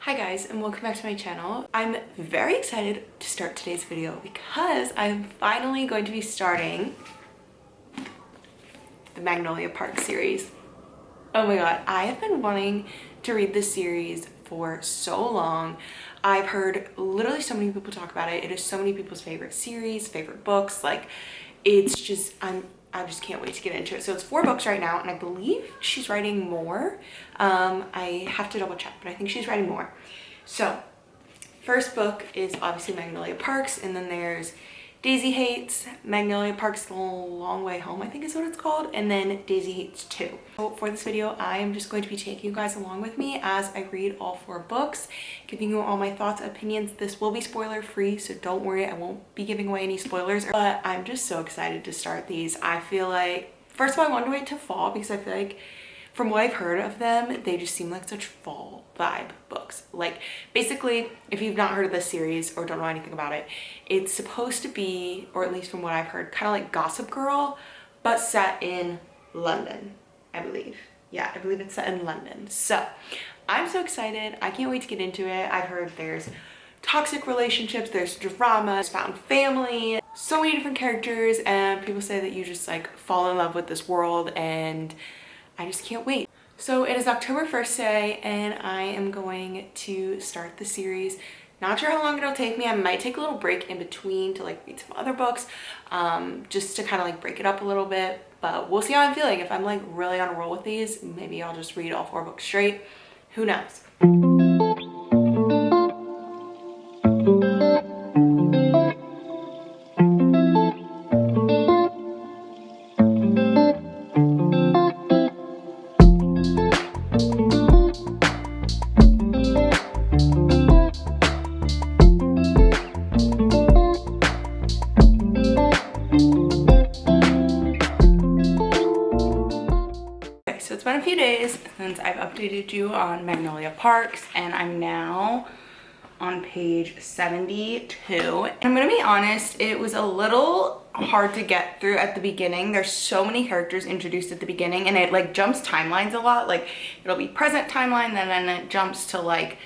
Hi guys, and welcome back to my channel. I'm very excited to start today's video because I'm finally going to be starting the Magnolia Park series. Oh my god, I have been wanting to read this series for so long. I've heard literally so many people talk about it. It is so many people's favorite series, favorite books. Like, it's just, I just can't wait to get into it. So it's 4 books right now, and I believe she's writing more. I have to double check, but I think she's writing more. So first book is obviously Magnolia Parks, and then there's Daisy Hates, Magnolia Parks The Long Way Home, I think is what it's called, and then Daisy Hates 2. So for this video, I am just going to be taking you guys along with me as I read all 4 books, giving you all my thoughts, opinions. This will be spoiler free, so don't worry, I won't be giving away any spoilers, but I'm just so excited to start these. I feel like, first of all, I wanted to wait till fall because I feel like from what I've heard of them, they just seem like such fall vibe books. Like, basically, if you've not heard of this series or don't know anything about it, it's supposed to be, or at least from what I've heard, kind of like Gossip Girl, but set in London, I believe. Yeah, I believe it's set in London. So I'm so excited. I can't wait to get into it. I've heard there's toxic relationships, there's drama, there's found family, so many different characters, and people say that you just like fall in love with this world, and I just can't wait. So it is October 1st today, and I am going to start the series. Not sure how long it'll take me. I might take a little break in between to like read some other books, just to kind of like break it up a little bit, but we'll see how I'm feeling. If I'm like really on a roll with these, maybe I'll just read all 4 books straight. Who knows? It's been a few days since I've updated you on Magnolia Parks, and I'm now on page 72. And I'm gonna be honest, it was a little hard to get through at the beginning. There's so many characters introduced at the beginning, and it like jumps timelines a lot. Like, it'll be present timeline, then it jumps to like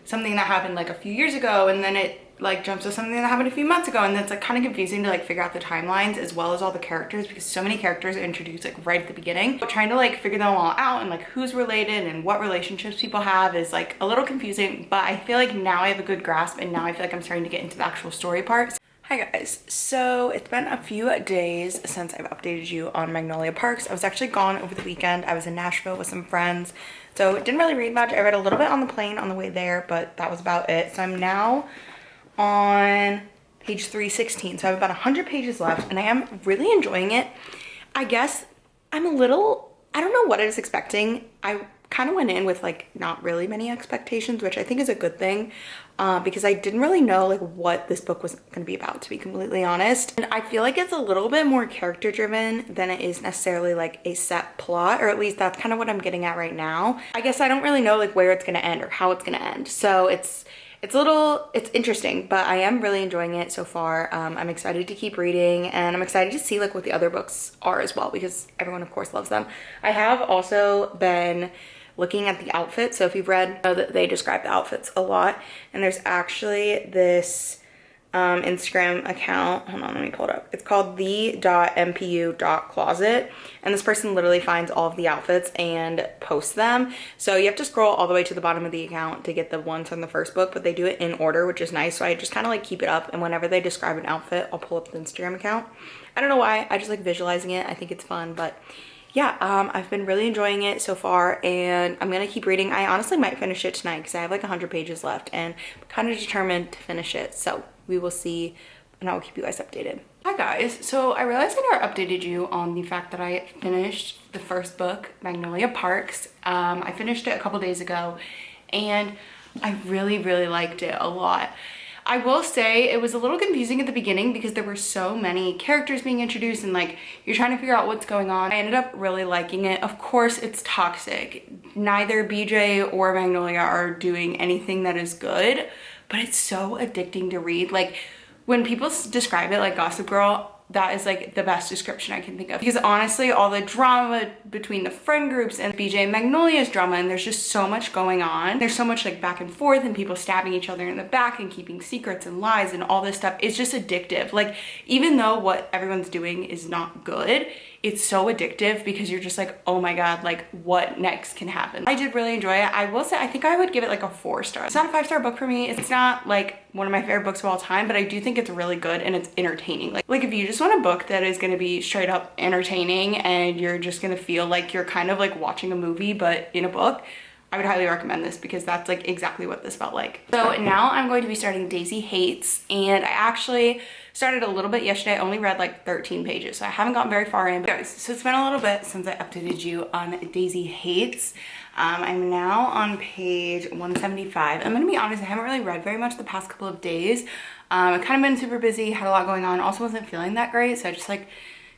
something that happened like a few years ago, and then it like jumps to something that happened a few months ago, and that's like kind of confusing to like figure out the timelines as well as all the characters, because so many characters are introduced like right at the beginning. But trying to like figure them all out and like who's related and what relationships people have is like a little confusing, but I feel like now I have a good grasp, and now I feel like I'm starting to get into the actual story parts. Hi guys, so it's been a few days since I've updated you on Magnolia Parks. I was actually gone over the weekend. I was in Nashville with some friends, so didn't really read much. I read a little bit on the plane on the way there, but that was about it. So I'm now on page 316, so I have about 100 pages left, and I am really enjoying it. I guess I'm a little, I don't know what I was expecting. I kind of went in with like not really many expectations, which I think is a good thing, because I didn't really know like what this book was going to be about, to be completely honest. And I feel like it's a little bit more character driven than it is necessarily like a set plot, or at least that's kind of what I'm getting at right now. I guess I don't really know like where it's going to end or how it's going to end, so it's interesting, but I am really enjoying it so far. I'm excited to keep reading, and I'm excited to see like what the other books are as well, because everyone of course loves them. I have also been looking at the outfits, so if you've read, know that they describe the outfits a lot, and there's actually this Instagram account, hold on, let me pull it up. It's called the.mpu.closet, and this person literally finds all of the outfits and posts them. So you have to scroll all the way to the bottom of the account to get the ones from the first book, but they do it in order, which is nice. So I just kind of like keep it up, and whenever they describe an outfit, I'll pull up the Instagram account. I don't know why, I just like visualizing it. I think it's fun, but yeah, I've been really enjoying it so far, and I'm gonna keep reading. I honestly might finish it tonight because I have like 100 pages left, and I'm kind of determined to finish it. So we will see, and I will keep you guys updated. Hi guys, so I realized I never updated you on the fact that I finished the first book, Magnolia Parks. I finished it a couple days ago, and I really liked it a lot. I will say it was a little confusing at the beginning because there were so many characters being introduced, and like you're trying to figure out what's going on. I ended up really liking it. Of course, it's toxic. Neither BJ or Magnolia are doing anything that is good, but it's so addicting to read. Like, when people describe it like Gossip Girl, that is like the best description I can think of, because honestly all the drama between the friend groups and BJ and Magnolia's drama, and there's just so much going on, there's so much like back and forth and people stabbing each other in the back and keeping secrets and lies and all this stuff. It's just addictive. Like, even though what everyone's doing is not good, it's so addictive because you're just like, oh my god, like what next can happen. I did really enjoy it. I will say I think I would give it like a 4 star. It's not a 5-star book for me. It's not like one of my favorite books of all time, but I do think it's really good and it's entertaining. Like if you just want a book that is going to be straight up entertaining and you're just going to feel like you're kind of like watching a movie but in a book, I would highly recommend this because that's like exactly what this felt like. So now I'm going to be starting Daisy Hates, and I actually started a little bit yesterday. I only read like 13 pages, so I haven't gotten very far in. But guys, so it's been a little bit since I updated you on Daisy Hates. I'm now on page 175. I'm gonna be honest, I haven't really read very much the past couple of days. I've kind of been super busy, had a lot going on, also wasn't feeling that great, so I just like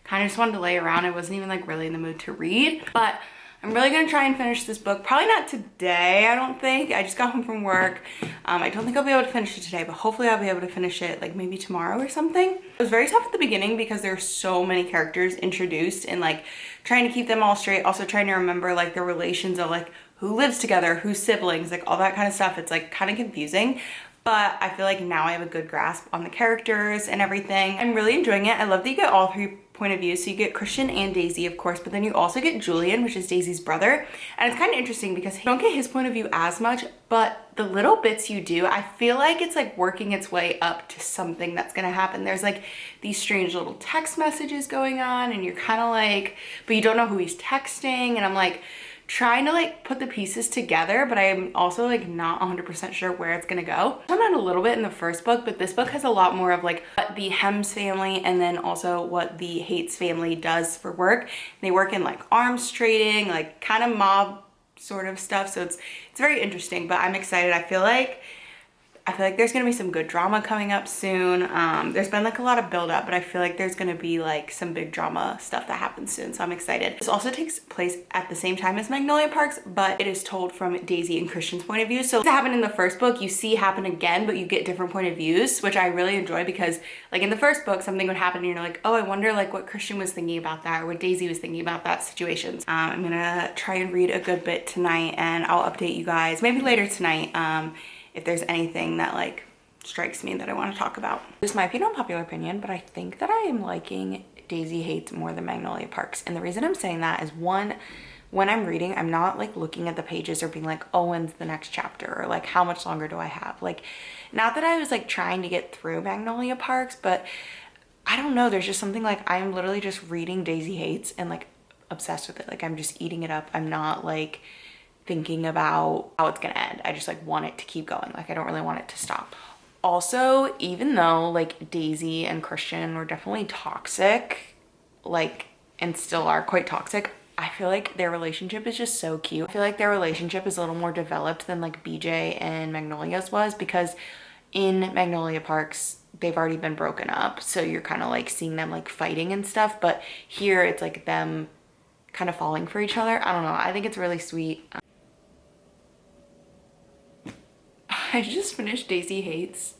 kind of just wanted to lay around. I wasn't even like really in the mood to read, but I'm really gonna try and finish this book. Probably not today, I don't think. I just got home from work. I don't think I'll be able to finish it today, but hopefully I'll be able to finish it like maybe tomorrow or something. It was very tough at the beginning because there's so many characters introduced and like trying to keep them all straight. Also trying to remember like the relations of like who lives together, who's siblings, like all that kind of stuff. It's like kind of confusing. But I feel like now I have a good grasp on the characters and everything. I'm really enjoying it. I love that you get all 3 point of views. So you get Christian and Daisy, of course, but then you also get Julian, which is Daisy's brother. And it's kind of interesting because you don't get his point of view as much, but the little bits you do, I feel like it's like working its way up to something that's gonna happen. There's like these strange little text messages going on and you're kind of like, but you don't know who he's texting. And I'm like, trying to like put the pieces together, but I'm also like not 100% sure where it's gonna go. I'm at a little bit in the first book, but this book has a lot more of like what the Hems family and then also what the Hates family does for work. They work in like arms trading, like kind of mob sort of stuff. So it's very interesting, but I'm excited. I feel like there's gonna be some good drama coming up soon. There's been like a lot of build up, but I feel like there's gonna be like some big drama stuff that happens soon, so I'm excited. This also takes place at the same time as Magnolia Parks, but it is told from Daisy and Christian's point of view. So what happened in the first book, you see happen again, but you get different point of views, which I really enjoy because like in the first book, something would happen and you're like, oh, I wonder like what Christian was thinking about that or what Daisy was thinking about that situation. I'm gonna try and read a good bit tonight and I'll update you guys maybe later tonight if there's anything that like strikes me that I want to talk about. This might be an unpopular opinion, but I think that I am liking Daisy Hates more than Magnolia Parks. And the reason I'm saying that is, one, when I'm reading, I'm not like looking at the pages or being like, oh, when's the next chapter? Or like, how much longer do I have? Like, not that I was like trying to get through Magnolia Parks, but I don't know. There's just something like I'm literally just reading Daisy Hates and like obsessed with it. Like I'm just eating it up. I'm not like thinking about how it's gonna end. I just like want it to keep going. Like I don't really want it to stop. Also, even though like Daisy and Christian were definitely toxic, like, and still are quite toxic, I feel like their relationship is just so cute. I feel like their relationship is a little more developed than like BJ and Magnolia's was, because in Magnolia Parks, they've already been broken up. So you're kind of like seeing them like fighting and stuff. But here it's like them kind of falling for each other. I don't know. I think it's really sweet. I just finished Daisy Hates,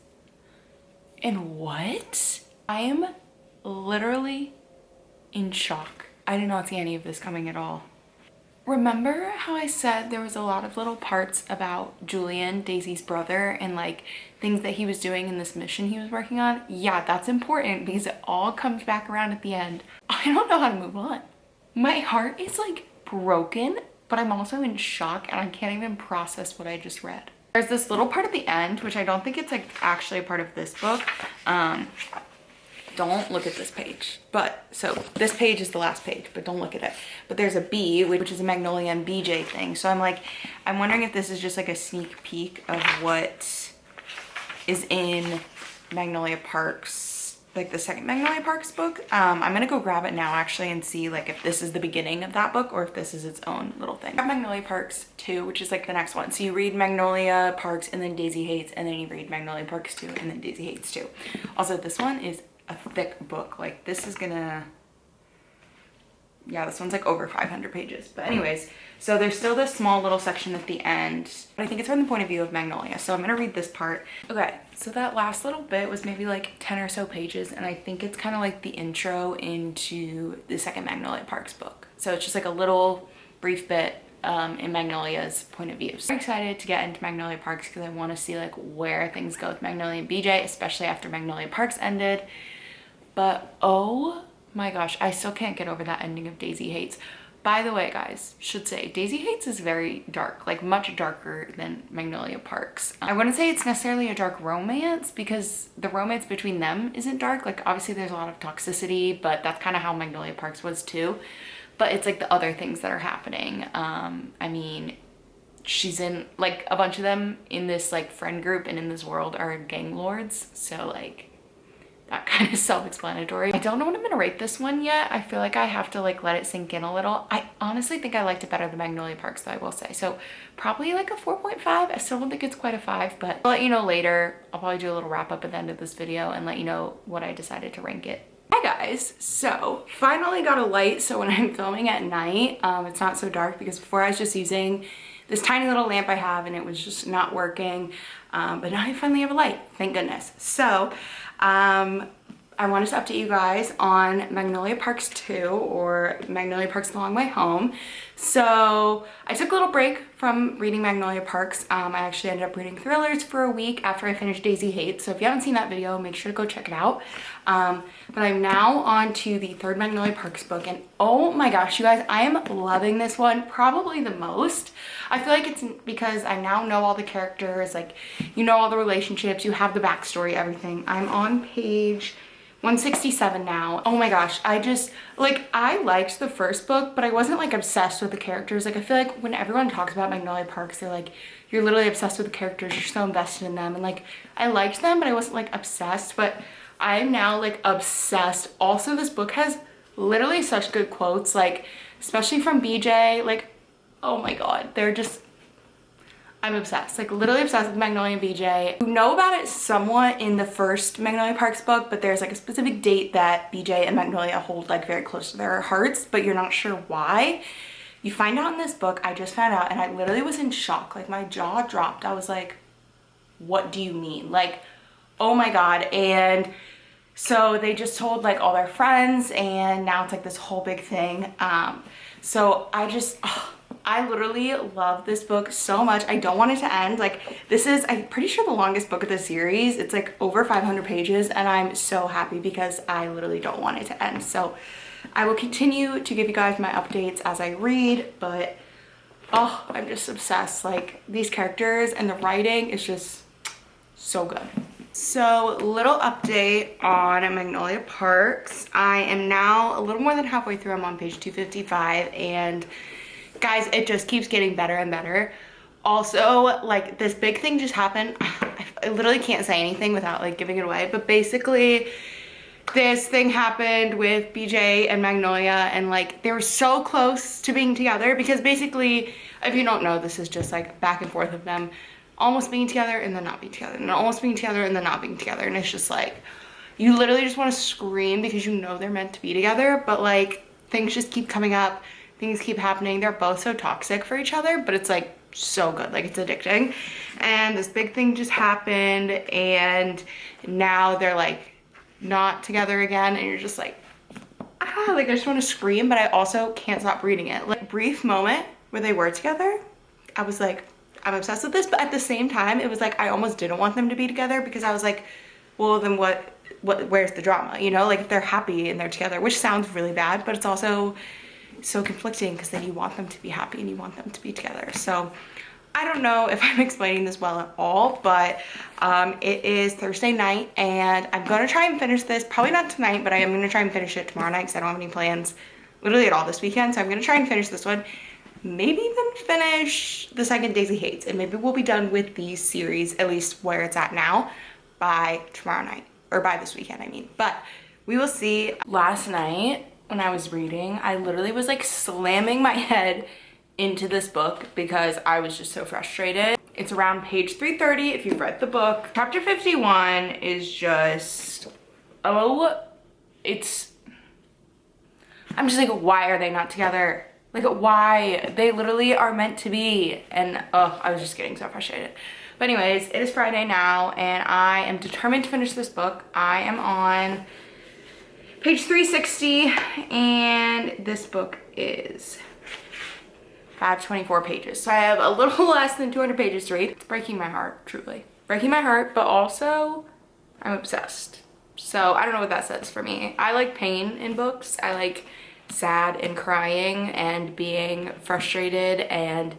and what? I am literally in shock. I did not see any of this coming at all. Remember how I said there was a lot of little parts about Julian, Daisy's brother, and like things that he was doing in this mission he was working on? Yeah, that's important because it all comes back around at the end. I don't know how to move on. My heart is like broken, but I'm also in shock and I can't even process what I just read. There's this little part at the end, which I don't think it's like actually a part of this book. Don't look at this page. But so this page is the last page, but don't look at it. But there's a B, which is a Magnolia and BJ thing. So I'm wondering if this is just like a sneak peek of what is in Magnolia Parks, like the second Magnolia Parks book. I'm gonna go grab it now actually and see like if this is the beginning of that book or if this is its own little thing. I have Magnolia Parks 2, which is like the next one. So you read Magnolia Parks and then Daisy Hates, and then you read Magnolia Parks 2 and then Daisy Hates 2. Also, this one is a thick book. Like this is gonna yeah, this one's like over 500 pages. But anyways, so there's still this small little section at the end. I think it's from the point of view of Magnolia. So I'm gonna read this part. Okay, so that last little bit was maybe like 10 or so pages. And I think it's kind of like the intro into the second Magnolia Parks book. So it's just like a little brief bit in Magnolia's point of view. So I'm excited to get into Magnolia Parks because I want to see like where things go with Magnolia and BJ, especially after Magnolia Parks ended. But oh my gosh, I still can't get over that ending of Daisy Hates. By the way, guys, should say Daisy Hates is very dark, like much darker than Magnolia Parks. I wouldn't say it's necessarily a dark romance because the romance between them isn't dark. Like obviously there's a lot of toxicity, but that's kind of how Magnolia Parks was too. But it's like the other things that are happening. I mean, she's in like a bunch of them in this like friend group and in this world are gang lords. So like that kind of self-explanatory. I don't know what I'm gonna rate this one yet. I feel like I have to like let it sink in a little. I honestly think I liked it better than Magnolia Parks though, I will say. So probably like a 4.5. I still don't think it's quite a 5, but I'll let you know later. I'll probably do a little wrap up at the end of this video and let you know what I decided to rank it. Hi guys, so finally got a light so when I'm filming at night, it's not so dark because before I was just using this tiny little lamp I have and it was just not working, but now I finally have a light, thank goodness. So I wanted to update you guys on Magnolia Parks 2 or Magnolia Parks The Long Way Home. So I took a little break from reading Magnolia Parks. I actually ended up reading thrillers for a week after I finished Daisy Hates. So if you haven't seen that video, make sure to go check it out. But I'm now on to the third Magnolia Parks book and oh my gosh, you guys, I am loving this one probably the most. I feel like it's because I now know all the characters, like you know all the relationships, you have the backstory, everything. I'm on page 167 now. Oh my gosh, I just, like, I liked the first book, but I wasn't like obsessed with the characters. Like I feel like when everyone talks about Magnolia Parks, they're like, you're literally obsessed with the characters, you're so invested in them. And like, I liked them, but I wasn't like obsessed, but I'm now like obsessed. Also, this book has literally such good quotes, like, especially from BJ, like, oh my God, they're just, I'm obsessed, like literally obsessed with Magnolia and BJ. You know about it somewhat in the first Magnolia Parks book, but there's like a specific date that BJ and Magnolia hold like very close to their hearts, but you're not sure why. You find out in this book, I just found out and I literally was in shock. Like my jaw dropped. I was like, what do you mean? Like, oh my God. And so they just told like all their friends and now it's like this whole big thing. So I just, I literally love this book so much. I don't want it to end. Like this is, I'm pretty sure the longest book of the series. It's like over 500 pages and I'm so happy because I literally don't want it to end. So I will continue to give you guys my updates as I read, but oh, I'm just obsessed. Like these characters and the writing is just so good. So little update on Magnolia Parks. I am now a little more than halfway through. I'm on page 255 and guys, it just keeps getting better and better. Also, like this big thing just happened. I literally can't say anything without like giving it away, but basically this thing happened with BJ and Magnolia and like they were so close to being together because basically, if you don't know, this is just like back and forth of them almost being together and then not being together and almost being together and then not being together. And it's just like, you literally just want to scream because you know they're meant to be together, but like things just keep coming up. Things keep happening. They're both so toxic for each other, but it's like so good. Like it's addicting. And this big thing just happened and now they're like not together again and you're just like, ah, like I just want to scream, but I also can't stop reading it. Like brief moment where they were together, I was like, I'm obsessed with this, but at the same time, it was like I almost didn't want them to be together because I was like, well, then where's the drama? You know, like if they're happy and they're together, which sounds really bad, but it's also so conflicting because then you want them to be happy and you want them to be together. So I don't know if I'm explaining this well at all, but it is Thursday night and I'm gonna try and finish this, probably not tonight, but I am gonna try and finish it tomorrow night because I don't have any plans literally at all this weekend. So I'm gonna try and finish this one, maybe even finish the second Daisy Hates, and maybe we'll be done with the series, at least where it's at now, by tomorrow night, or by this weekend, I mean. But we will see. Last night, when I was reading, I literally was like slamming my head into this book because I was just so frustrated. It's around page 330 if you've read the book. Chapter 51 is just, oh, it's, I'm just like, why are they not together? Like, why? They literally are meant to be. And oh, I was just getting so frustrated. But anyways, it is Friday now and I am determined to finish this book. I am on page 360 and this book is 524 pages. So I have a little less than 200 pages to read. It's breaking my heart, truly. Breaking my heart, but also I'm obsessed. So I don't know what that says for me. I like pain in books. I like sad and crying and being frustrated and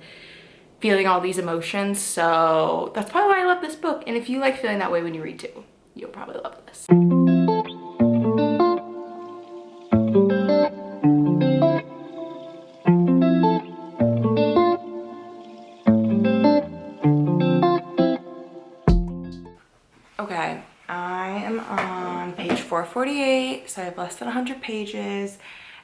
feeling all these emotions. So that's probably why I love this book. And if you like feeling that way when you read too, you'll probably love this. Okay, I am on page 448, so I have less than 100 pages,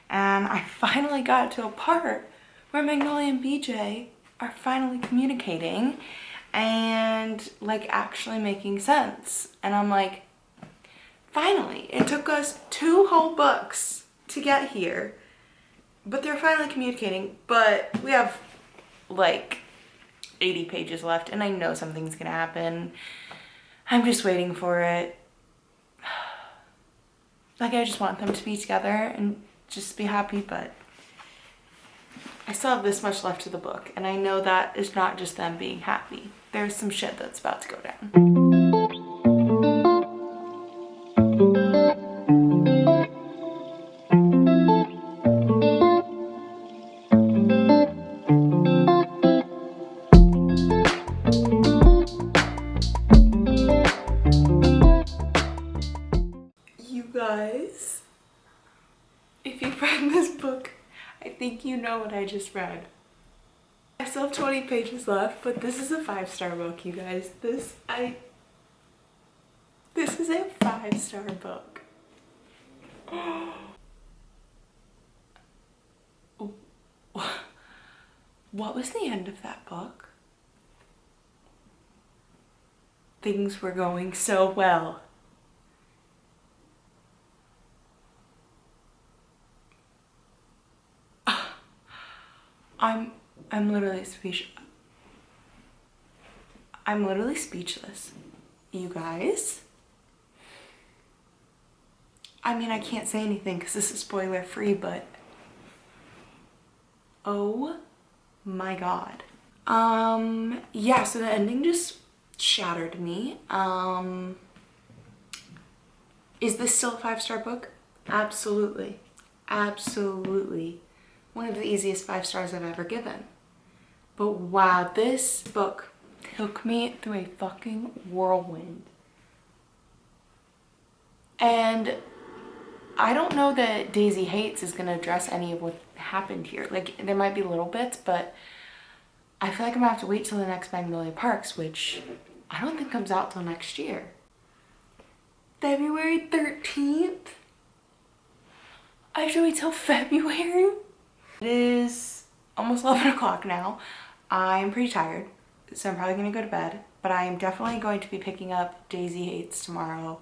and I finally got to a part where Magnolia and BJ are finally communicating and like actually making sense. And I'm like, finally, it took us 2 whole books to get here, but they're finally communicating. But we have like 80 pages left and I know something's gonna happen. I'm just waiting for it. Like, I just want them to be together and just be happy, but I still have this much left to the book, and I know that is not just them being happy. There's some shit that's about to go down. Guys, if you've read this book, I think you know what I just read. I still have 20 pages left, but this is a 5-star book, you guys. This is a 5-star book. What was the end of that book? Things were going so well. I'm literally speechless. You guys? I mean, I can't say anything because this is spoiler free, but oh my god. Yeah, so the ending just shattered me. Is this still a 5-star book? Absolutely. Absolutely. One of the easiest 5 stars I've ever given. But wow, this book took me through a fucking whirlwind. And I don't know that Daisy Hates is gonna address any of what happened here. Like, there might be little bits, but I feel like I'm gonna have to wait till the next Magnolia Parks, which I don't think comes out till next year. February 13th? I have to wait till February? It is almost 11 o'clock now. I'm pretty tired, so I'm probably gonna go to bed, but I am definitely going to be picking up Daisy Hates tomorrow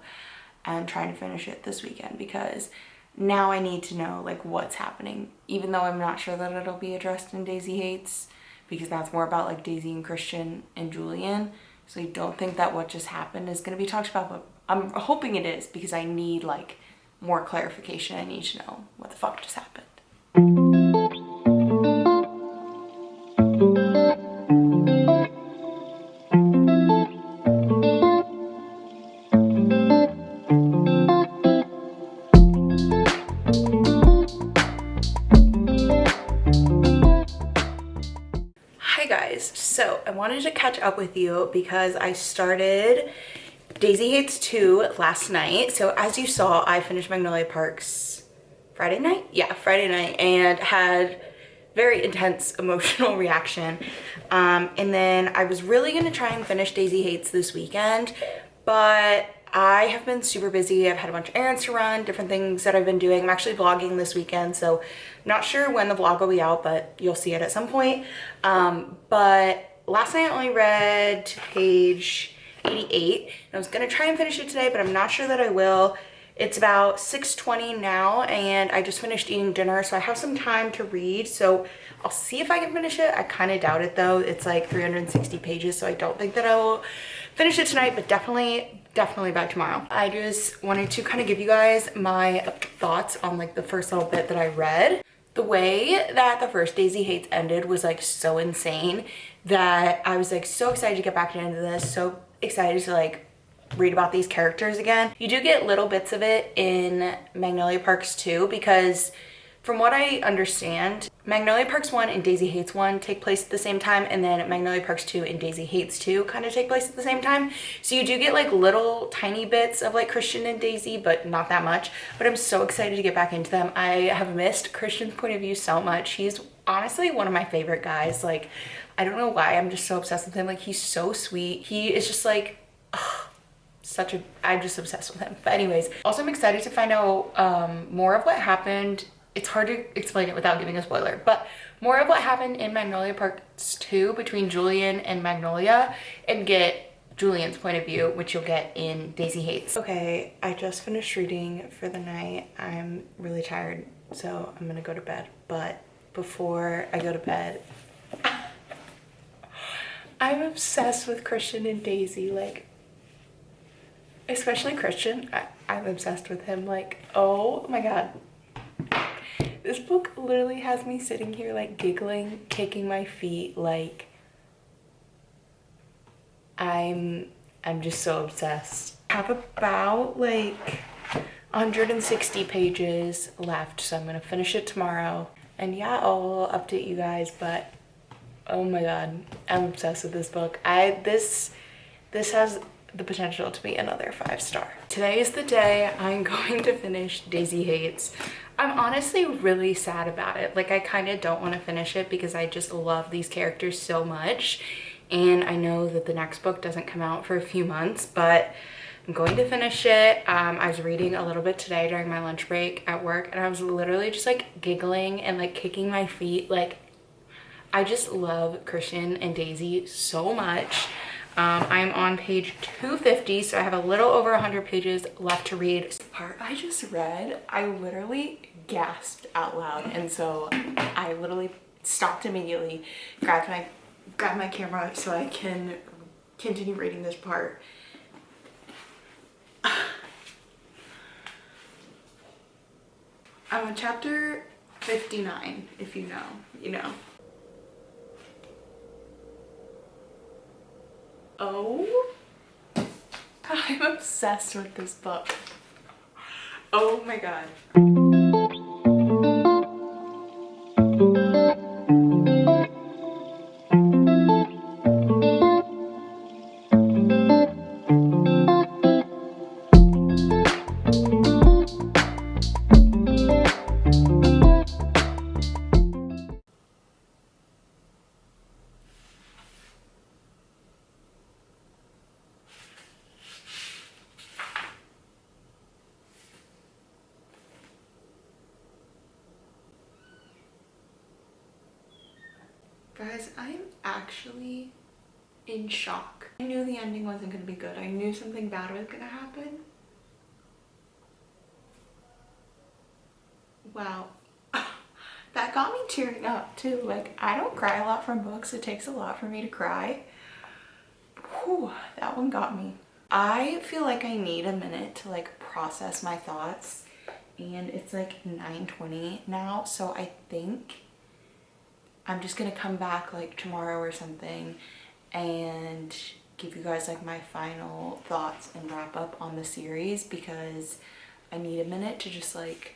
and trying to finish it this weekend because now I need to know like what's happening, even though I'm not sure that it'll be addressed in Daisy Hates because that's more about like Daisy and Christian and Julian. So I don't think that what just happened is gonna be talked about, but I'm hoping it is because I need like more clarification. I need to know what the fuck just happened. So I wanted to catch up with you because I started Daisy Hates 2 last night. So as you saw, I finished Magnolia Parks Friday night? Yeah, Friday night, and had very intense emotional reaction. And then I was really gonna try and finish Daisy Hates this weekend, but I have been super busy. I've had a bunch of errands to run, different things that I've been doing. I'm actually vlogging this weekend, so not sure when the vlog will be out, but you'll see it at some point. But last night I only read to page 88, and I was gonna try and finish it today, but I'm not sure that I will. It's about 6:20 now, and I just finished eating dinner, so I have some time to read. So I'll see if I can finish it. I kind of doubt it though. It's like 360 pages, so I don't think that I will finish it tonight, but definitely by tomorrow. I just wanted to kind of give you guys my thoughts on like the first little bit that I read. The way that the first Daisy Hates ended was like so insane that I was like so excited to get back into this, so excited to like read about these characters again. You do get little bits of it in Magnolia Parks 2 because from what I understand, Magnolia Parks 1 and Daisy Hates 1 take place at the same time, and then Magnolia Parks 2 and Daisy Hates 2 kind of take place at the same time. So you do get like little tiny bits of like Christian and Daisy, but not that much. But I'm so excited to get back into them. I have missed Christian's point of view so much. He's honestly one of my favorite guys. Like, I don't know why, I'm just so obsessed with him. Like, he's so sweet. He is just like, I'm just obsessed with him. But anyways, also I'm excited to find out more of what happened. It's hard to explain it without giving a spoiler, but more of what happened in Magnolia Parks 2 between Julian and Magnolia, and get Julian's point of view, which you'll get in Daisy Hates. Okay, I just finished reading for the night. I'm really tired, so I'm gonna go to bed. But before I go to bed, I'm obsessed with Christian and Daisy. Like, especially Christian. I'm obsessed with him. Like, oh my god. This book literally has me sitting here like giggling, kicking my feet. Like, I'm just so obsessed. I have about like 160 pages left, so I'm gonna finish it tomorrow. And yeah, I'll update you guys, but oh my god, I'm obsessed with this book. This has the potential to be another 5-star. Today is the day I'm going to finish Daisy Hates. I'm honestly really sad about it. Like, I kind of don't want to finish it because I just love these characters so much. And I know that the next book doesn't come out for a few months, but I'm going to finish it. I was reading a little bit today during my lunch break at work, and I was literally just like giggling and like kicking my feet. Like, I just love Christian and Daisy so much. I'm on page 250, so I have a little over 100 pages left to read. The part I just read, I literally gasped out loud, and so I literally stopped immediately, grabbed my camera so I can continue reading this part. I'm on chapter 59, if you know, you know. Oh, I'm obsessed with this book. Oh my god. Guys, I'm actually in shock. I knew the ending wasn't gonna be good. I knew something bad was gonna happen. Wow. That got me tearing up too. Like, I don't cry a lot from books. It takes a lot for me to cry. Whew, that one got me. I feel like I need a minute to like process my thoughts, and it's like 9:20 now, so I think I'm just gonna come back like tomorrow or something and give you guys like my final thoughts and wrap up on the series, because I need a minute to just like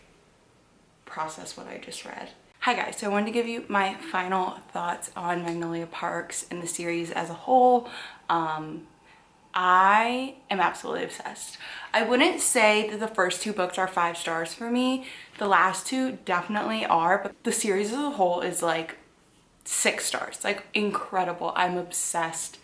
process what I just read. Hi guys, so I wanted to give you my final thoughts on Magnolia Parks and the series as a whole. I am absolutely obsessed. I wouldn't say that the first 2 books are 5 stars for me. The last 2 definitely are, but the series as a whole is like 6 stars. Like, incredible. I'm obsessed.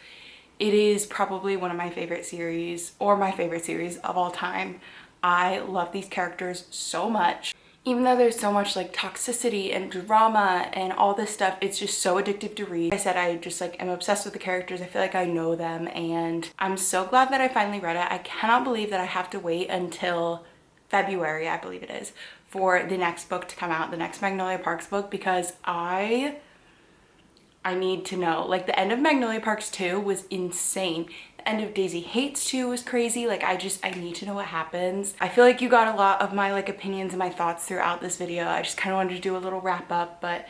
It is probably one of my favorite series, or my favorite series of all time. I love these characters so much. Even though there's so much like toxicity and drama and all this stuff, it's just so addictive to read. Like I said, I just like am obsessed with the characters. I feel like I know them, and I'm so glad that I finally read it. I cannot believe that I have to wait until February, I believe it is, for the next book to come out, the next Magnolia Parks book, because I need to know. Like, the end of Magnolia Parks 2 was insane. The end of Daisy Hates 2 was crazy. Like, I need to know what happens. I feel like you got a lot of my like opinions and my thoughts throughout this video. I just kind of wanted to do a little wrap up, but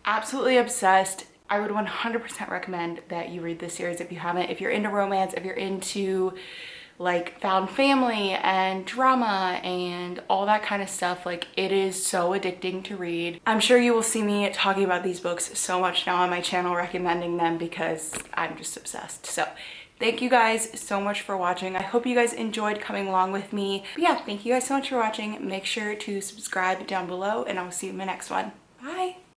absolutely obsessed. I would 100% recommend that you read this series if you haven't. If you're into romance, if you're into like found family and drama and all that kind of stuff, like, it is so addicting to read. I'm sure you will see me talking about these books so much now on my channel, recommending them, because I'm just obsessed. So thank you guys so much for watching. I hope you guys enjoyed coming along with me. But yeah, thank you guys so much for watching. Make sure to subscribe down below, and I'll see you in my next one.